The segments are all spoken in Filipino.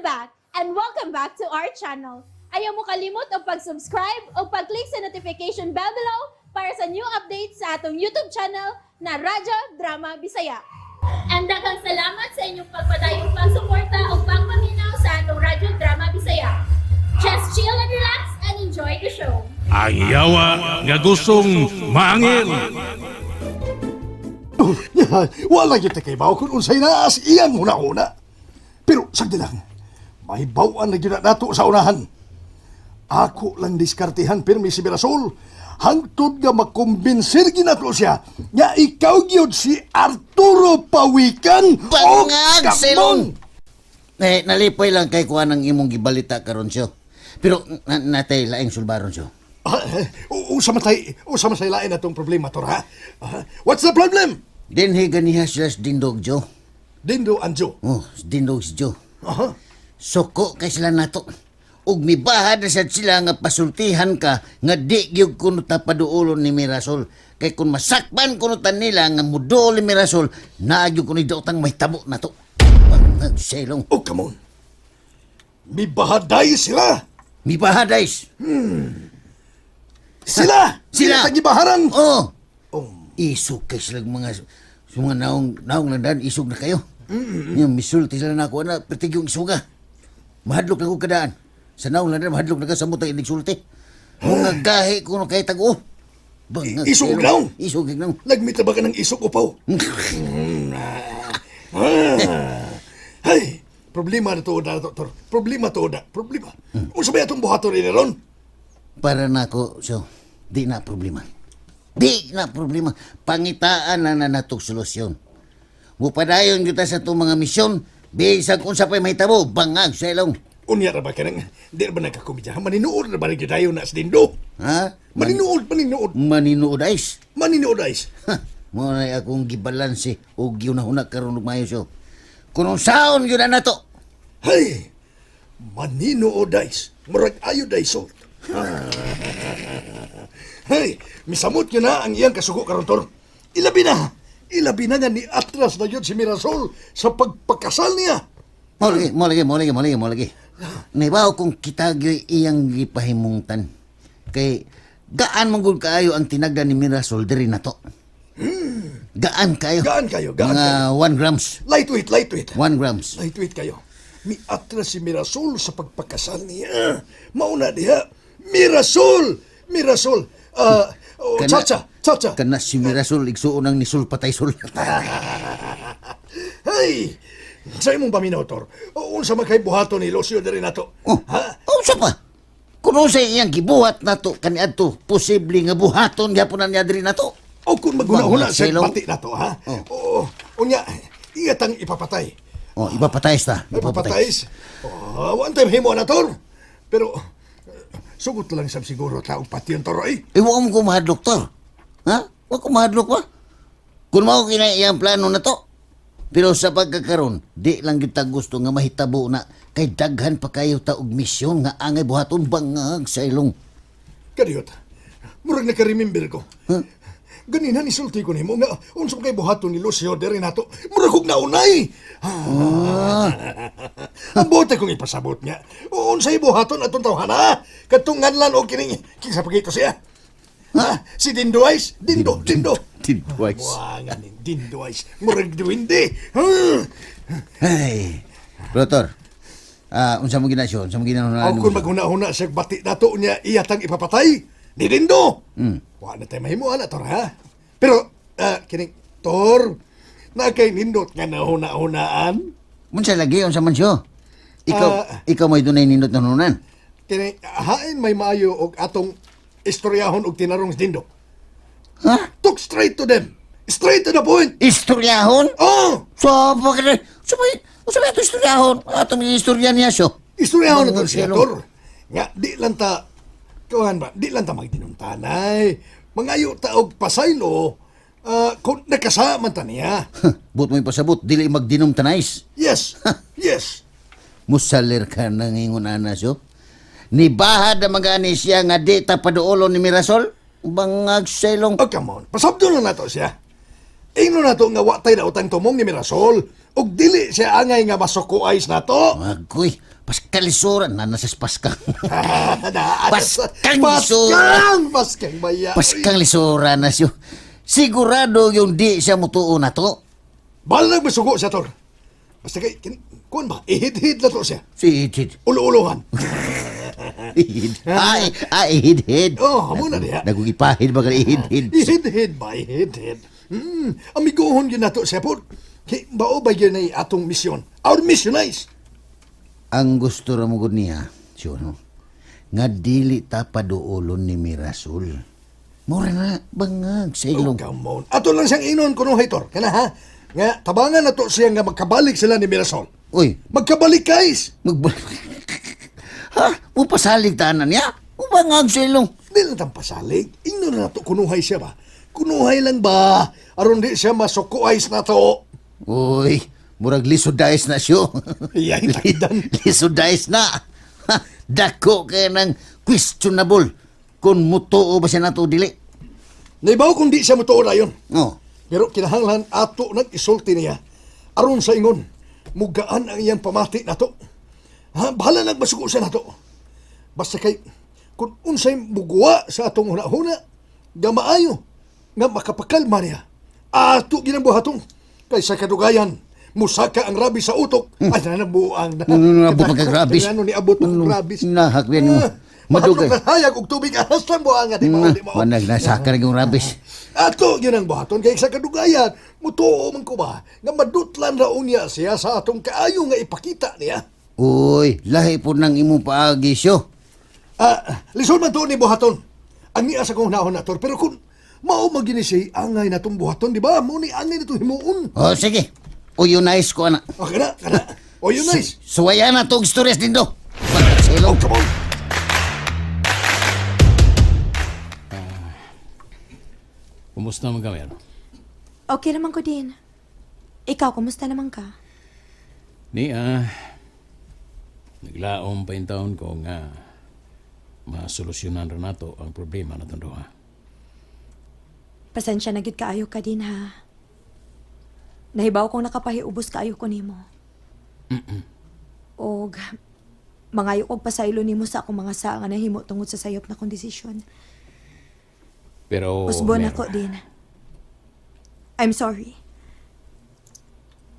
back and welcome back to our channel. Ayaw mo kalimot o pag-subscribe o pag-click sa notification bell below para sa new updates sa atong YouTube channel na Radyo Drama Bisaya. And daghang salamat sa inyong pagpadayong pagsuporta o pagpaminaw sa atong Radyo Drama Bisaya. Just chill and relax and enjoy the show. Ang yawa nga gustong maangil. Wala yung takibaw kung unsay naas iyang una-una. Pero sagdi lang, may bawaan na yun nato sa unahan. Ako lang diskartihan pirmi si Mirasol, hangtod nga makumbinsir ginato siya nga ikaw gyud si Arturo Pawikan Bangag, Selong! Nalipoy lang kay kuha ng imong gibalita karon siyo. Pero natay laing sulbaron siyo. Usa matay lain atong problema to ha. What's the problem? Dinhi ganiha sila sa Dindog Jo. Dindo Anjo. Oh, Dindog si Jo. Aha. Soko kay sila nato. Ug mibahad na sad sila nga pasultihan ka nga di gyud kuno ta paduolon ni Mirasol. Kay kun masakpan kuno ta nila nga muduol ni Mirasol, naagyo kuno daotang mahitabo nato. Bangag, Selong. Oh, come on. Mibahaday sila. Mibahadays. Sila! Sila! Tagibaharan! Oh. Oh. Isog kay sila mga naong landan, isog na kayo. Yung misulti sila na ako na, pertig yung isuga. Mahadlok na ko kadaan. Sa naong landan, mahadlok na ka sa mutang inigsulti. Mga gahi ko na kay tago. Bangag, Isog Selong. naong? Isog naong. Nagmita ba ka ng isok upaw? Ay, problema na to, doktor. Problema to, problema. Unsa ba itong buhaton ni Ron? Para na ako, so, di na problema. Di na problema. Pangitaan na natong solusyon. Mupadayon kita sa itong mga misyon, bisag kung sa pa'y mahitabo, bangag, Selong. Unya na ba ka nang, di na ba nagkakumidya? Maninuod na ba nagdayo na sa dindo? Ha? Maninuod. Maninuod ice. Maninuod ayos. Ha, mo na akong gibalanse o giunahuna karon og mayo siyo. Kung saon yun na to. Hay, maninuod ayos. Murag ayo day salt. Hay, misamot yun na ang iyang kasugo karon tor. Ilabi na nga ni atras na yun si Mirasol sa pagpakasal niya. Mo lagi. Naibaw kung kita gyoy iyang gipahimungtan. Kay gaan man gud kaayo ang tinagdan ni Mirasol diri na to. Gaan kayo. Gaan kayo. Mga 1 grams. Lightweight. 1 grams. Lightweight kayo. Mi atras si Mirasol sa pagpakasal niya. Mauna diha. Mirasol. Chacha. Kana si Mirasol igsuon ang nisul patay sul. Hey, sa imong paminaw, Tor. Unsa man kay buhaton ni Lucio diri nato? Ha? Unsa pa? Kuno sa iyang gibuhat nato kaniadto posible nga buhaton gyapon niya diri nato. O kung maguna-una Mga sa Selong. pati nato, ha? Oo. Unya, iyatang ipapatay. Oh, ipapatayos ta. Ipapatay. One time himo na, Tor. Pero, sugot lang sab siguro taong pati yung Tor, eh. Iwa mo ko mahadlok, Tor. Ha? Wa ko mahadlok pa. Kung mao kina iyang plano na to. Pero sa pagkakaroon, di lang kita gusto nga mahitabo na kay daghan pa kayo ta og misyon nga angay buhaton bangag sa ilong. Kadiyot, murag naka-remember ko. Huh? Ganina ni sulti ko nimo nga unsa man kay buhaton ni Lucio diri nato. Murag og naunay. Ang bote kong ipasabot niya. Unsay buhaton atong tawhana? Katunganlan og kining kinsa pagito siya. Ha? Si Dindois? Dindo. Tidwise. Buwangan ni Dindois. Murag duwindi. Hey. Brotor. Unsa mo ginasyon? Unsa mo ginahuna? Aw kung maghuna-huna sa bati nato niya iyatang ipapatay. Ni Dindo. Wa na tayo mahimo ana Tor ha. Pero kining Tor na kay nindot nga nahuna-hunaan. Unsa lagi unsa man siyo? Ikaw may dunay nindot na nunan. Kining hain may maayo og atong istoryahon og tinarong si Dindo. Ha? Talk straight to them. Straight to the point. Istoryahon? Oh! So, bakit? Sa ito istoryahon? Atong istorya niya siyo. Istoryahon na to Mga siya, Selong. Tor. Nga, di lang ta, kawan ba, di lang ta magdinuntanay. Mangayo ta og pasaylo, kung nakasama ta niya. But mo pasabot, dili magdinom tanais. Yes. Musalir ka nang ingon ana siyo. Ni bahad na mag-ani siya nga di ta paduolon ni Mirasol? Bangag Selong. Oh, come on. Pasabdo lang nato siya. Ino na to nga watay na utang tumong ni Mirasol. ug dili siya angay nga masuko ayos na to. Agoy, paskalisuran na nasas paskang. Paskang maya. Paskang lisuran na siyo. Sigurado yung di siya mutuo na to. Balag masuko siya, Tol. Basta kay, kuan ba, ihid-hid na to siya. Si Hid. Ulo-ulohan. Hid. Oh, amo na diha. Nagugipahid ba ka Hid. Ihid-hid ba, ihid-hid. Amigohon yun na to siya po. Kay, bao ba yun ay atong misyon? Our mission is. Ang gusto ra mo gud niya, siyo no. Nga dili ta paduolon ni Mirasol. Mura na bangag sa ilong. Come on. Ato lang siyang inon kuno Hitor. Kana ha? Nga, tabangan na to siya nga magkabalik sila ni Mirasol. Uy, Magkabalik guys! ha? Mupasalig tanan niya? Ubangag sa ilong. Di lang tang pasalig. Inon na to kunuhay siya ba? Kunuhay lang ba? Aron di siya masuko ayos na to. Uy, murag lisodais na siyo. Iyay takidan. Lisodais na. Ha, dako kaya ng questionable kung mutuo ba siya na to dili. Naibaw kung di siya mutuo na yun. No. Pero kinahanglan ato nag-isulti niya. Aron sa ingon, mugaan ang iyang pamati na to. Ha, bahala nagmasuko siya na to. Basta kay, kung unsay mugwa sa atong huna-huna, nga maayo, nga makapakalma niya. Ato ginambuhatong, kay sa kadugayan, musaka ang rabi sa utok. Ay, nanabuang na. Abot magkagrabis. Ano ni abot ng rabis. Nahakbian mo. Madugay. Madugay. Mahayag og tubig ahas lang buhanga. Di ba? Di ba? Manag nasaka rin yung rabis. Ato yun ang buhaton kay sa kadugayan. Mutuo man ko ba nga madutlan raon niya siya sa atong kaayo nga ipakita niya. Uy, lahi po ng imong paagi siyo. Lisod man to ni buhaton. Ang niya sa kong nahon na to. Pero kung mao magini siya angay na tong buhaton, di ba? Mo ni angay na to himuon. O sige, uyunais ko ana. O kana. O yun nice. Suwaya na tong stories din do. Oh, Sa ilong. come on. Kumusta man kami? Okay naman ko din. Ikaw, kumusta naman ka? Naglaom pa yung taon ko nga masolusyonan rin nato ang problema na itong duha. Pasensya na gid kaayo ka din ha. Nahibaw kong nakapahiubos kaayo ko nimo. Og mangayo kog pasaylo nimo sa akong mga saa nga nahimo tungod sa sayop na kong desisyon. Pero... Usbon Mer, ako din. I'm sorry.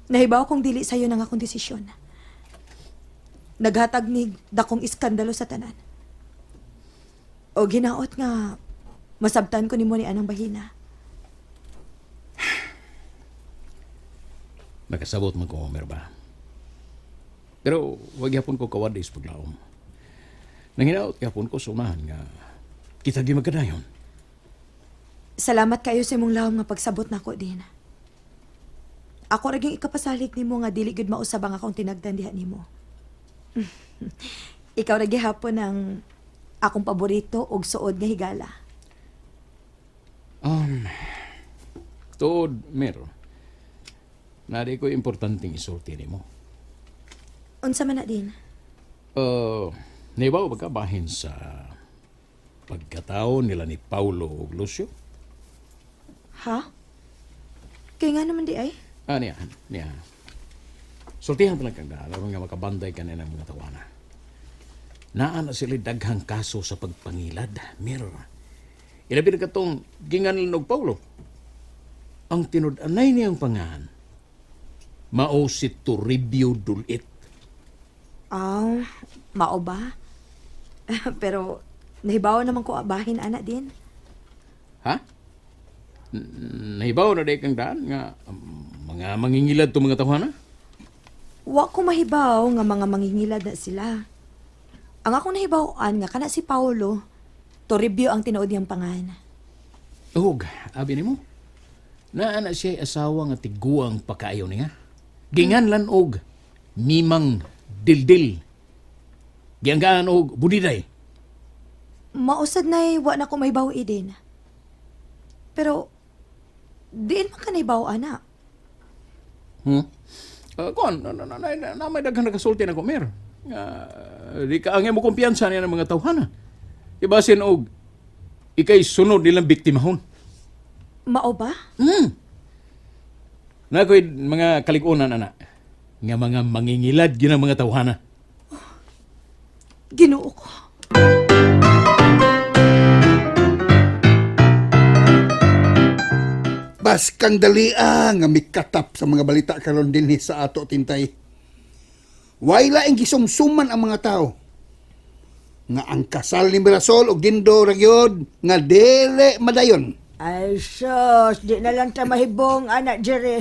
Nahibaw kong dili sa'yo ng akong desisyon. Naghatag ni dakong iskandalo sa tanan. O ginaot nga masabtan ko nimo ni anang bahina. Nakasabot man ko, Mer ba? Pero wag yapon ko kawadis paglaom. Nanginaot yapon ko sa unahan nga kita gi magkadayon. Salamat kayo sa imong lawom nga pagsabot nako din. Ako raging ikapasalig nimo nga dili gud mausab ang akong tinagdan diha nimo. Ikaw ra gihapon ang akong paborito og suod nga higala. Tuod, Mer. Nari ko importanteng isulti nimo. Unsa man na din? Naibaw ba ka bahin sa pagkatao nila ni Paulo ug Lucio? Ha? Kaya nga naman di ay? Niya. Sultihan pa lang kang aron nga makabanday ka na ng mga tawana. Naa na sila daghang kaso sa pagpangilad, Mer. Ilabi na katong ginganlan og Paulo. Ang tinud-anay niyang pangahan, mao si Toribio Dulit. Mao ba? Pero nahibaw naman ko abahin ana din. Ha? Nahibaw na day kang daan nga mga mangingilad to mga tawana? Wa ko mahibaw nga mga mangingilad na sila. Ang akong nahibawan nga kana si Paulo, Toribio ang tinuod niyang pangan. Og, abi nimo. Naa na siya asawa nga tiguang pakaayaw niya. Ginganlan og Mimang Dildil. Giyanggaan og Budiday. Mausad na'y wa na ko mahibaw din. Pero, diin man ka nahibaw, ana. Kuan, na may daghang nakasulti na ko, Mer. Di ka angay mo kumpiyansa niya ng mga tawhana. Ibasin og ikay sunod nilang biktimahon. Mao ba? Na ako'y mga kaligunan, anak. Nga mga mangingilad yun ang mga tawhana. Ginoo ko. Bas kang dalia nga mikatap sa mga balita karon dinhi sa ato tintay. Wala ang gisumsuman ang mga tao. Nga ang kasal ni Mirasol og Dindo ragyod nga dele madayon. Ay, sus, di na lang ta mahibong, anak Jerry.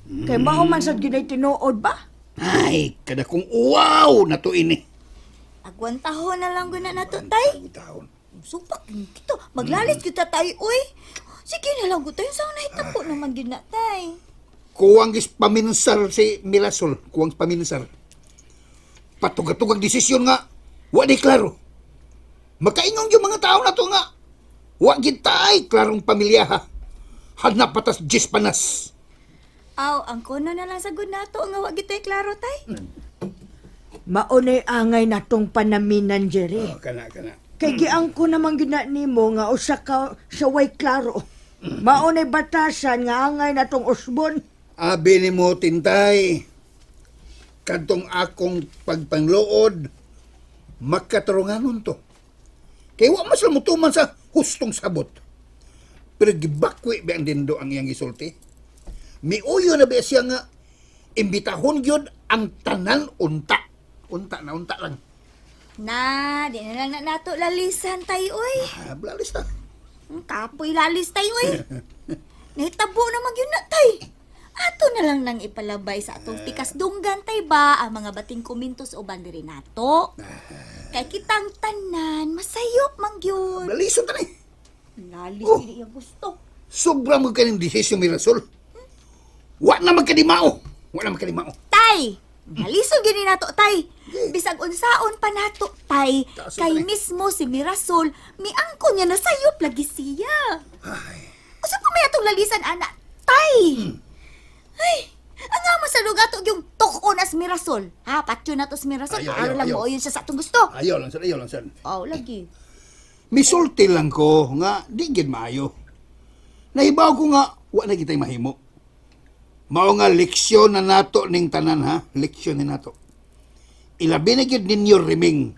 Kay mauman sa ginay tinuod ba? Ay, kada kong wow na to ini. Agwan tahon na lang guna na to, tay. Taon. Supak kito. Maglalis kita, tay, uy. Sige na lang tayo. Saan nahitapo naman yun na, tay. Kuwang gis paminsar si Mirasol, kuwang paminsar. Patugag-tugag desisyon nga, wa di klaro. Makaingong yung mga tao na to nga. Wa gitay klarong pamilya ha. Hanap patas 10 panas. Aw, ang kono na lang sa gunato nga wag gito'y klaro, tay. Maunay angay na tong panaminan, Jerry. Kana. Kay giang ko naman gina nimo nga usa ka sa way klaro. Maunay batasan nga angay na tong usbon. Abi ni mo tintay. Kadtong akong pagpangluod, makatarunganon to. Kaya wa mas lamutuman sa hustong sabot. Pero gibakwi ba ang Dindo ang iyang isulti? Miuyo na ba siya nga imbitahon yun ang tanan unta. Unta lang. Na, di na lang na nato lalisan, tay, uy. Blalis na. Kapoy lalis, tay, uy. Nahitabo naman yun na, tay. Ato na lang nang ipalabay sa atong pikas dunggan, tay ba, ang mga bating kumintos o bandiri nato. Kay kitang tanan, masayop mang yun. Blaliso ta na eh. Lalis, Oh. hindi yung gusto. Sobra mo kaning desisyon, Mirasol. Wa na magkadimao. Tay! Nalisod gini nato, tay. Bisag unsaon pa nato, tay. Taas Kay na, tay. mismo si Mirasol, miangko niya na sayop lagi siya. Usa pa may atong lalisan, anak, tay. Ay, ang nga masalog ato yung tukon as Mirasol. Ha, patyo na to si Mirasol. Ayaw, lang ayaw. mo yun siya sa atong gusto. Ayaw lang, sir. Oh, lagi. Misulti lang ko nga di gid maayo. Nahibaw ko nga wa na kitay mahimo. Mao nga leksyon na nato ning tanan ha, leksyon ni nato. Ilabi na gid ninyo riming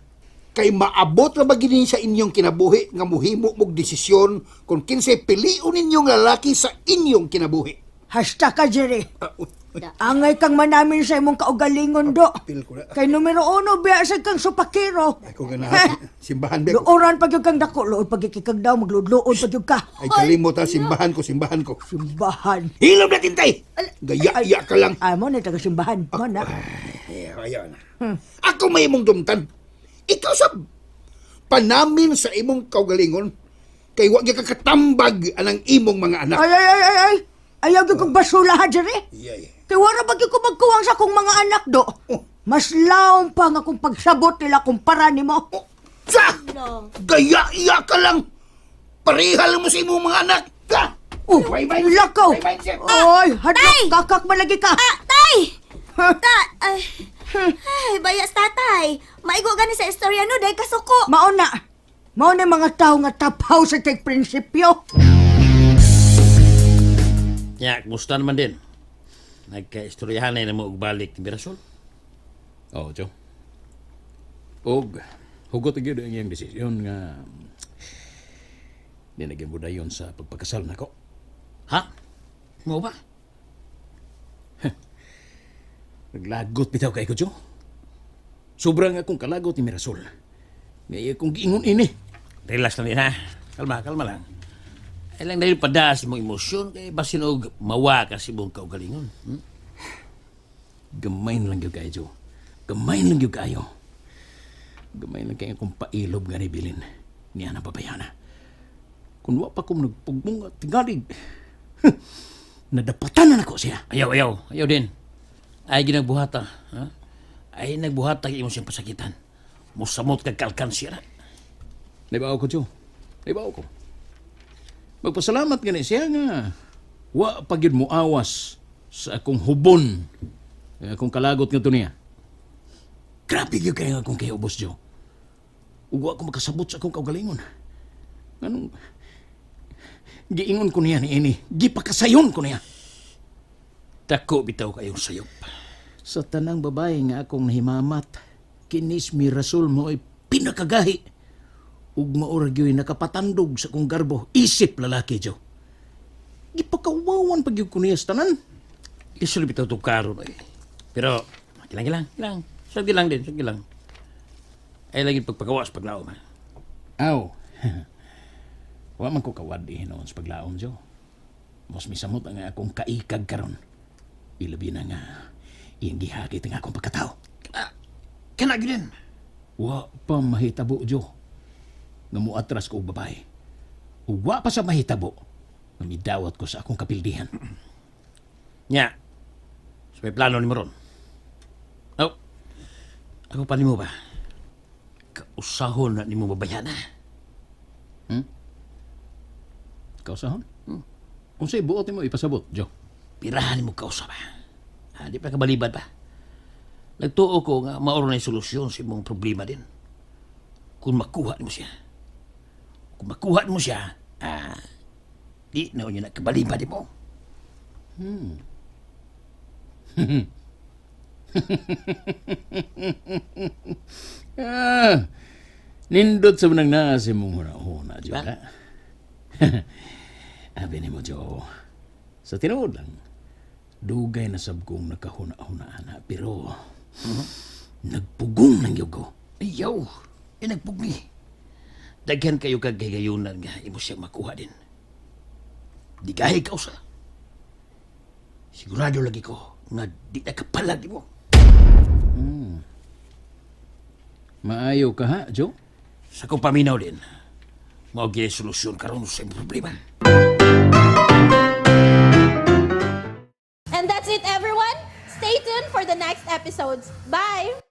kay maabot ra ba gid sa inyong kinabuhi nga mohimo mog desisyon kung kinsay piliun ninyong lalaki sa inyong kinabuhi. Hasta ka, Jerry. Ah, Angay kang manamin sa imong kaugalingon, do. Pil ko na. Kay numero 1, biya sa kang supakero. Ay ko ganahan. Simbahan ba ko. Luoran pag yung kang dako, luod pag ikikag daw, magluod-luod pag yung ka. Ay kalimot ha, simbahan ko. Simbahan. Hilom na tintay. Gaya-iya ka lang. Ay mo na, taga-simbahan. Mo na. Ay, ayaw na. Ako may imong dumtan. Ikaw sa panamin sa imong kaugalingon kay wag ka katambag anang imong mga anak. Ay. Ayaw yung kong basula, ha, Jerry? Iyay. Kaya wala ba yung kumagkuwang sa kong mga anak, do? Mas laong pa nga kung pagsabot nila kumpara ni mo. Sa! Gaya-iya ka lang. Parihal mo sa imong mga anak. Ka! Bye-bye. Lakaw! Bye-bye, sir. Oy, Tay! hadlok, kakak malagi ka. Tay! Ay, bayas tatay. Maigo gani sa istorya no, dahil kasuko. Mauna mga tao nga tapaw sa tig prinsipyo. Ya, kumusta naman din? Nagka-istoryahan na mo og balik ni Mirasol? Oo, Joe. Og, hugot agad ang iyang desisyon nga di naging budayon sa pagpagkasal na ko. Ha? Mo ba? Naglagot bitaw kay ko, Joe. Sobrang akong kalagot ni Mirasol. Ngayon kong giingon ini. Relax lang din ha. Kalma lang. Ay lang dahil padaas mong emosyon kay basin og mawa ka si mong kaugalingon. Gamayin lang yung kayo, Joe. Gamayin lang yung kayo. Gamayin lang kayo akong pailog nga ni Bilin. Niya na babayana. Kung wa pa kong nagpugmong at tingalig, nadapatan na ako siya. Ayaw din. Ay ginagbuhata. Ha? Ay nagbuhata kay imo siyang pasakitan. Musamot kag kalkansira. Naibaw ko, Joe. Naibaw ko. Magpasalamat nga ni siya nga wa pagid mo awas sa akong hubon, akong kalagot nga to niya. Grabe gyud kayo akong kayubos, Joe. Ug wa ko makasabot sa akong kaugalingon. Anong giingon ko niya ni ini, gipakasayon ko niya. Dako bitaw kayong sayop. Sa tanang babae nga akong nahimamat, kinis Mirasol mo ay pinakagahi. Ug maurag yun nakapatandog sa kong garbo, isip lalaki, Jo. Gipakawawan pag yung kuniyas tanan. Isul bitaw itong karon eh. Pero, ilang. Sige lang din, sige lang. Ay lagi pagpagawas paglaom ha. Aw. Wa man ko kawadi noon sa paglaom, Jo. Mas misamot ang akong kaikag karon. Ilabi na nga, iyang gihagit ang akong pagkatao. Kana ginin. Wa pa mahitabo, Jo. Nga muatras ko og babae. Ug wa pa sa mahitabo nga midawat ko sa akong kapildihan. Nya. So may plano ni mo ron. Oh. Ako pa ni mo ba? Kausahon na ni mo babayana. Kausahon? Unsay buot mo ipasabot, Jo? Pirahan mo kausa ba? Di pa kabalibad ba? Nagtuo ko nga maoro na yung solusyon sa imong problema din. Kung makuha mo siya. Di na niya nagkabalibad mo. Nindot sa manang naasi mong huna-huna, Jo. Ba? Ha? Abi ni mo, Jo. Sa tinuod lang, dugay na sab kong nakahuna-hunaan na, pero nagpugong ng yugo. Ayaw. Nagpugni. Daghan kayo kagayayunan nga imo siya makuha din. Di kahit kausa. Sigurado lagi ko nga di nakapalag mo. Maayo ka ha, Jo? Sa kong paminaw din, mao gini solusyon karon sa imong problema. And that's it, everyone. Stay tuned for the next episodes. Bye!